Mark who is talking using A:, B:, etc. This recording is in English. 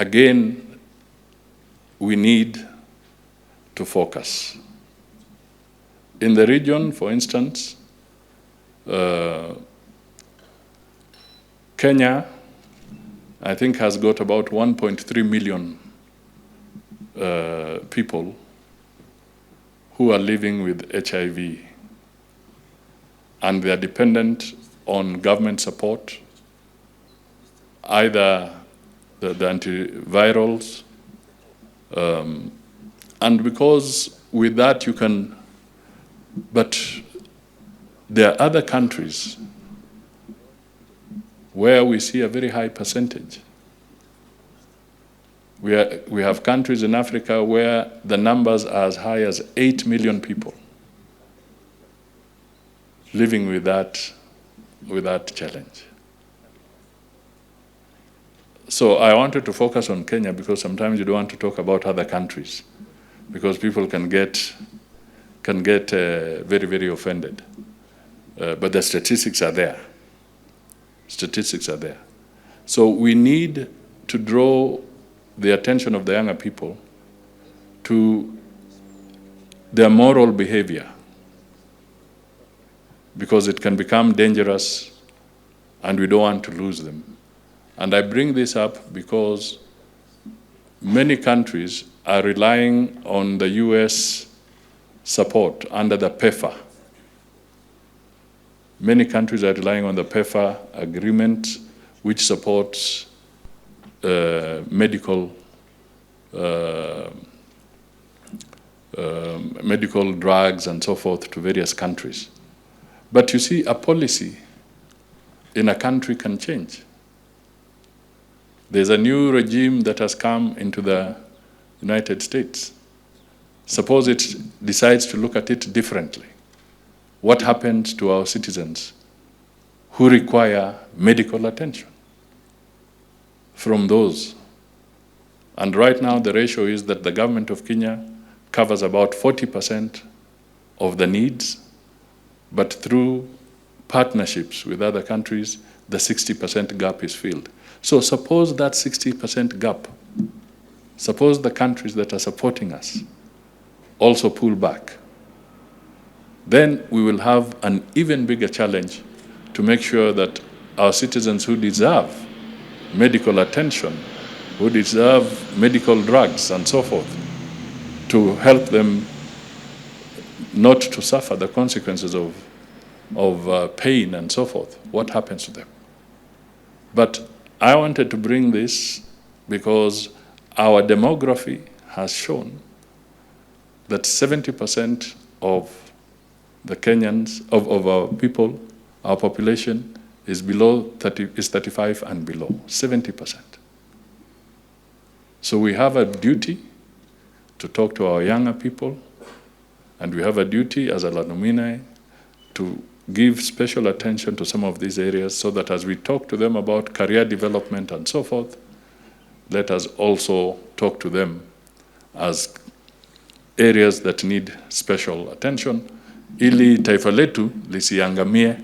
A: again, we need to focus. In the region, for instance, Kenya, I think, has got about 1.3 million people who are living with HIV, and they are dependent on government support, either the antivirals, and because with that you can, but there are other countries where we see a very high percentage. We have countries in Africa where the numbers are as high as 8 million people living with that challenge. So I wanted to focus on Kenya because sometimes you don't want to talk about other countries because people can get very, very offended. But the statistics are there. Statistics are there. So we need to draw the attention of the younger people to their moral behavior, because it can become dangerous and we don't want to lose them. And I bring this up because many countries are relying on the US support under the PEPFAR. Many countries are relying on the PEPFAR agreement, which supports medical drugs and so forth to various countries. But you see, a policy in a country can change. There's a new regime that has come into the United States. Suppose it decides to look at it differently. What happens to our citizens who require medical attention from those? And right now the ratio is that the government of Kenya covers about 40% of the needs, but through partnerships with other countries, the 60% gap is filled. So suppose that 60% gap, suppose the countries that are supporting us also pull back, then we will have an even bigger challenge to make sure that our citizens who deserve medical attention, who deserve medical drugs and so forth, to help them not to suffer the consequences of pain and so forth. What happens to them? But I wanted to bring this because our demography has shown that 70% of the Kenyans, of our people, our population is below 30, is 35 and below, 70%. So we have a duty to talk to our younger people, and we have a duty as Alumni to give special attention to some of these areas so that as we talk to them about career development and so forth, let us also talk to them as areas that need special attention, ili taifa letu lisiangamie